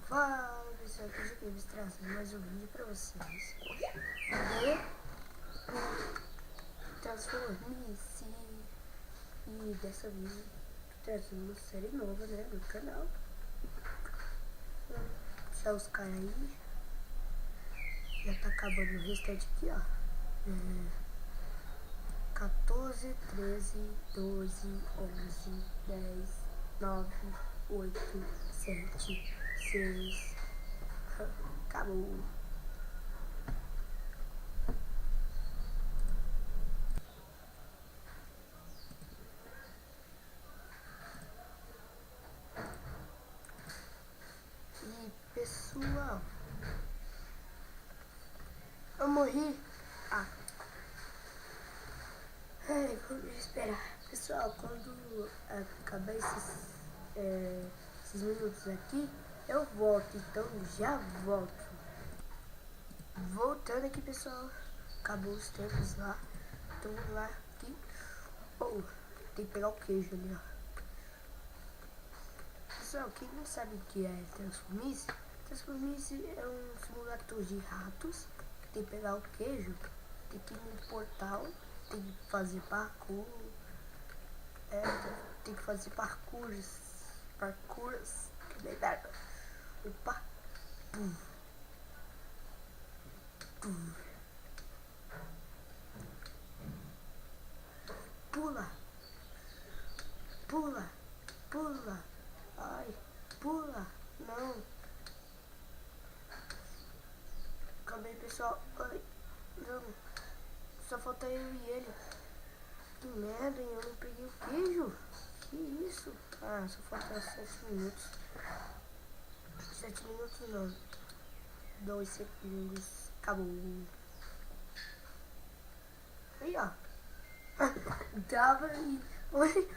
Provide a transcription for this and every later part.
Fala pessoal, aqui de Games trazendo mais um vídeo pra vocês de Transformice. E dessa vez trazendo uma série nova, né, do canal. Deixar os caras aí. Já tá acabando o restante aqui, ó. 14, 13, 12, 11, 10, 9, 8, 7, 6. Acabou. E pessoal, eu morri. Vamos esperar. Pessoal, quando acabar esses minutos aqui, eu volto. Então já volto. Voltando aqui, pessoal. Acabou os tempos lá. Então vamos lá aqui. Oh, tem que pegar o queijo ali, ó. Pessoal, quem não sabe o que é Transformice? Transformice é um simulador de ratos. Que tem que pegar o queijo. Tem que ir no portal. Tem que fazer parkour. Tem que fazer parkours. Que legal. Opa. Pula. Pula. Pula. Ai, pula. Não. Acabei, pessoal. Ai, não. Só falta eu e ele. Que merda, eu não peguei o queijo. Que isso? Ah, só falta 7 minutos. 7 minutos não. 2 segundos. Acabou. Aí, ó. Tava aí.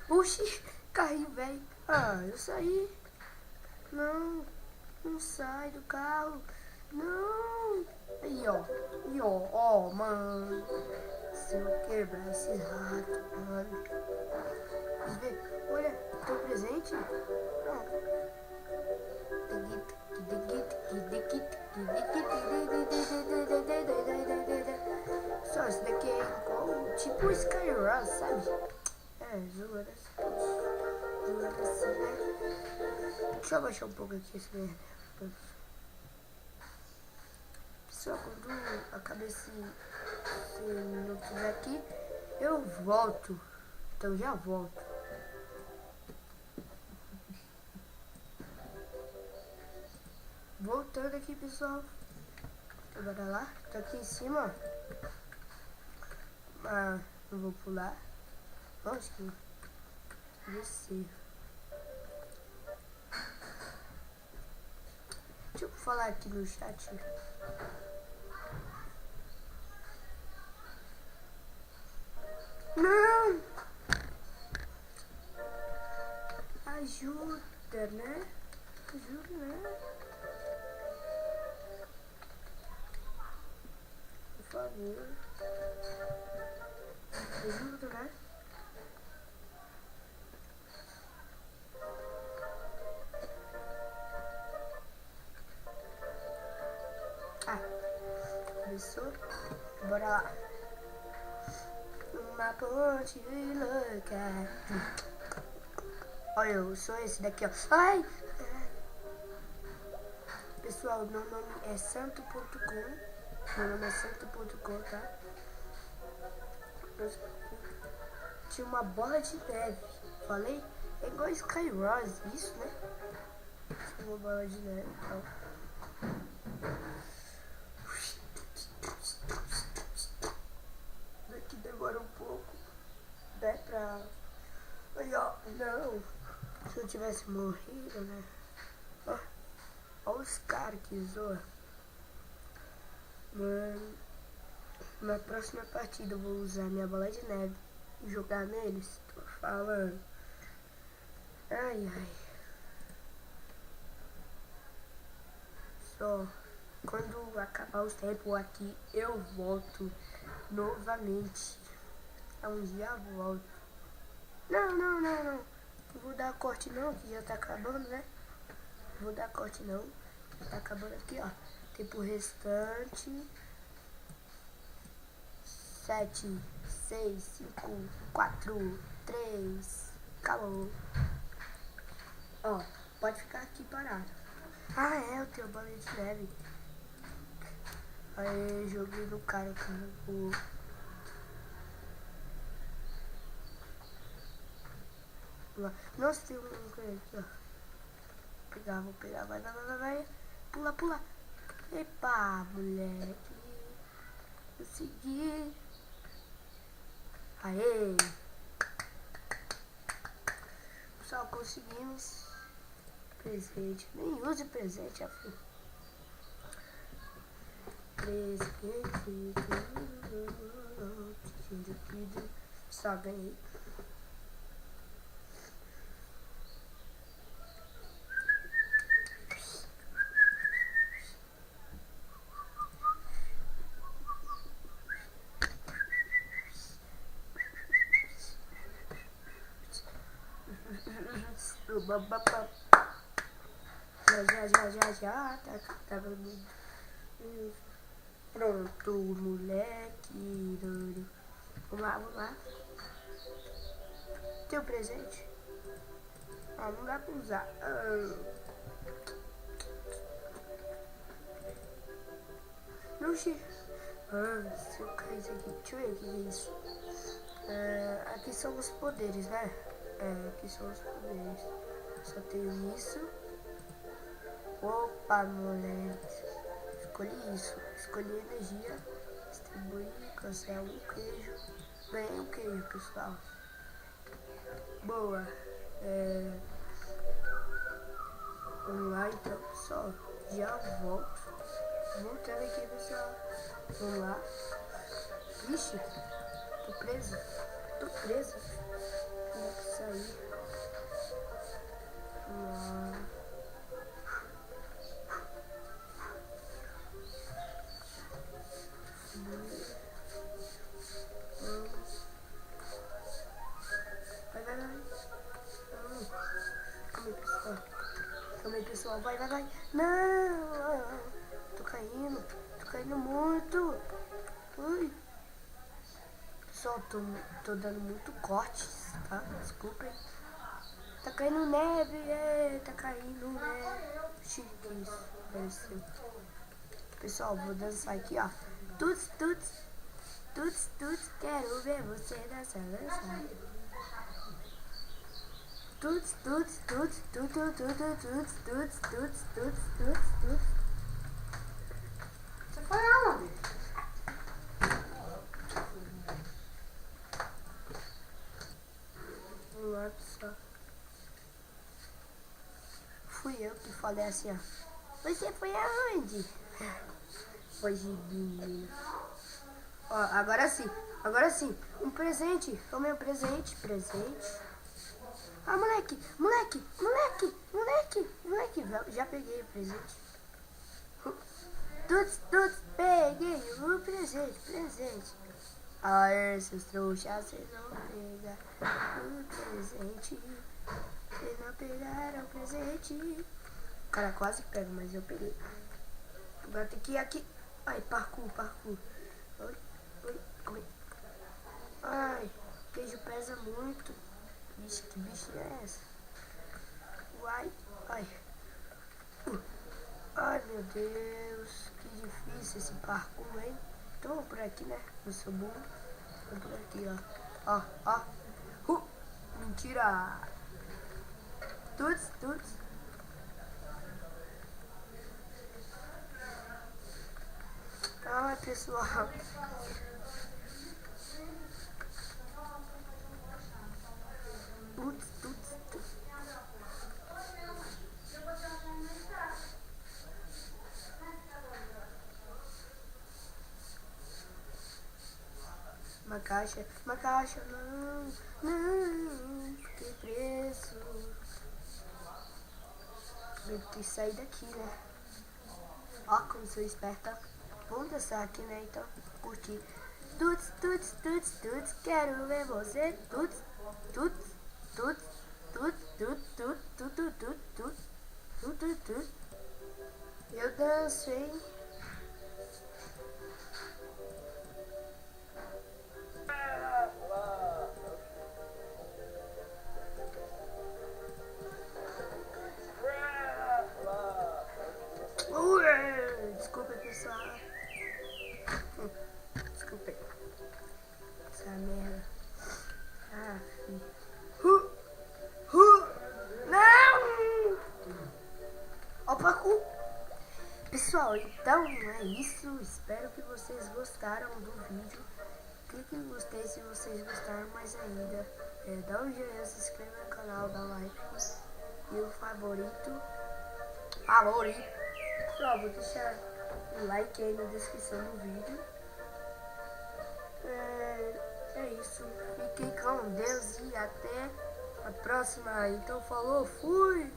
Oxi, caiu, velho. Ah, eu saí. Não, não sai do carro. Não. Aí, ó. E ó, mano. Se eu quebrar esses ratos, mano. Vamos ver. Olha, teu presente. Não. Só esse daqui é igual, tipo Skyrun, sabe? Zoando assim, né? Deixa eu abaixar um pouco aqui esse merda. Pessoal, quando acabar esse minutos aqui, eu volto. Então já volto. Voltando aqui, pessoal. Bora lá. Tô aqui em cima, ó. Não vou pular. Nossa, que descer. Deixa eu falar aqui no chat. Não! Ajuda, né? Ajuda, né? Por favor. Ajuda, né? Começou? Bora lá. Uma ponte louca. Olha, eu sou esse daqui, ó. Ai! Pessoal, meu nome é santo.com. Meu nome é santo.com, tá? Tinha uma bola de neve. Falei? É igual Skyrose, isso, né? Tinha uma bola de neve, então. Daqui demora um pouco. Né, pra... Aí, ó, não. Se eu tivesse morrido, né? Olha os caras que zoam. Mano, na próxima partida eu vou usar minha bola de neve e jogar neles. Tô falando. Ai, ai. Só quando acabar os tempos aqui, eu volto novamente. É um dia eu volto. Não. Não vou dar corte não, que já tá acabando, né? Não vou dar corte não. Já tá acabando aqui, ó. Tempo restante. 7, 6, 5, 4, 3. Acabou. Ó, pode ficar aqui parado. Ah, é, eu tenho bola de neve. Aí, joguei no cara, carregou. Nossa, tem um aqui, ó. Vou pegar, vai. Pula, pula. Epa, moleque. Consegui. Aê. Pessoal, conseguimos. Presente. Nem use presente, afim. Presente. Só ganhei. Já, tá pronto, moleque. Vamos lá. Teu presente? Ah, não dá pra usar. Não sei. Se eu cair isso aqui, deixa eu ver o que é isso. Aqui são os poderes, né? Aqui são os poderes. Só tenho isso. Opa, moleque. Escolhi isso. Escolhi energia. Distribuir, cancela um queijo. Ganhei um queijo, pessoal. Boa. Vamos lá então, pessoal. Já volto. Voltando aqui, pessoal. Vamos lá. Vixe, tô preso. Não dá pra sair. Vamos lá. Vai. Calma aí, pessoal. Vai. Não! Tô caindo muito. Ui. Pessoal, tô dando muito cortes, tá? Desculpem. Tá caindo neve, tá caindo neve. Chique isso, pareceu. Pessoal, vou dançar aqui, ó. Tuts, quero ver você dançar. Tuts. Você foi aonde? Vamos lá, pessoal. Fui eu que falei assim, ó. Você foi aonde? Foi gibinho. Ó, agora sim. Um presente. É o meu presente. Ah, moleque. Já peguei o presente. Tuts, peguei o presente. Aê, seus trouxas, vocês não pegaram o presente. Vocês não pegaram o presente. O cara quase pega, mas eu peguei. Agora tem que ir aqui. Ai, parkour. Oi, come. Ai, queijo pesa muito. Vixe, que bicho é essa? Ai. Ai, meu Deus, que difícil esse parkour, hein? Então vamos por aqui, né? No seu mundo. Vamos por aqui, ó. Mentira! Tuts. Ai, pessoal. Tuts. Uma caixa, não, fiquei preso. Eu tenho que sair daqui, né? Ó, como sou esperta. Vamos dançar aqui, né? Então, curtir. Tuts, quero ver você. Tuts. Eu dancei. Desculpa, pessoal. Desculpa. Essa merda. Ah, filho. Não! Opa, cu. Pessoal, então é isso. Espero que vocês gostaram do vídeo. Clique em gostei se vocês gostaram mais ainda. Dá um joinha, se inscreva no canal, dá like. E o favorito. Pessoal, vou deixar o like aí na descrição do vídeo. É isso. Fiquem com Deus e até a próxima. Então falou, fui!